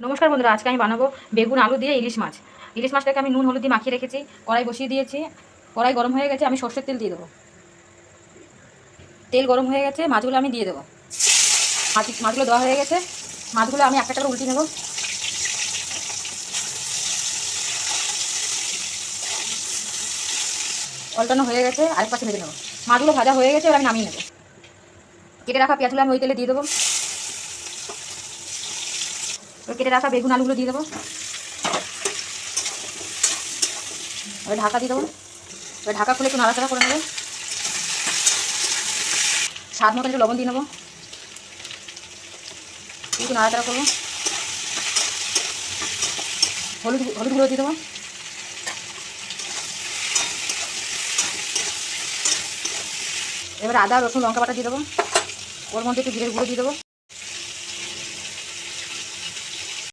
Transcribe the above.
নমস্কার বন্ধুরা, আজকে আমি বানাবো বেগুন আলু দিয়ে ইলিশ মাছ। ইলিশ মাছটাকে আমি নুন হলুদ দিয়ে মাখিয়ে রেখেছি, কড়াই বসিয়ে দিয়েছি। কড়াই গরম হয়ে গেছে, আমি সর্ষের তেল দিয়ে দেবো। তেল গরম হয়ে গেছে, মাছগুলো আমি দিয়ে দেবো। মাছগুলো দেওয়া হয়ে গেছে, মাছগুলো আমি একটা করে উল্টে নেব। উল্টানো হয়ে গেছে, আরেক পাশে ভেজে নেবো। মাছগুলো ভাজা হয়ে গেছে, এবার আমি নামিয়ে নেবো। কেটে রাখা পেঁয়াজগুলো আমি ওই তেলে দিয়ে দেবো। কেটে রাখা বেগুন আলুগুলো দিয়ে দেবো। এবার ঢাকা দিয়ে দেবো। এবার ঢাকা খুলে একটু নাড়াচাড়া করে নেবো। স্বাদ মতো একটু লবণ দিয়ে নেবো, একটু নাড়াচাড়া করবো। হলুদ হলুদ গুঁড়ো দিয়ে দেবো। এবার আদা রসুন লঙ্কা বাটা দিয়ে দেবো। ওর মধ্যে একটু জিরের গুঁড়ো দিয়ে দেবো।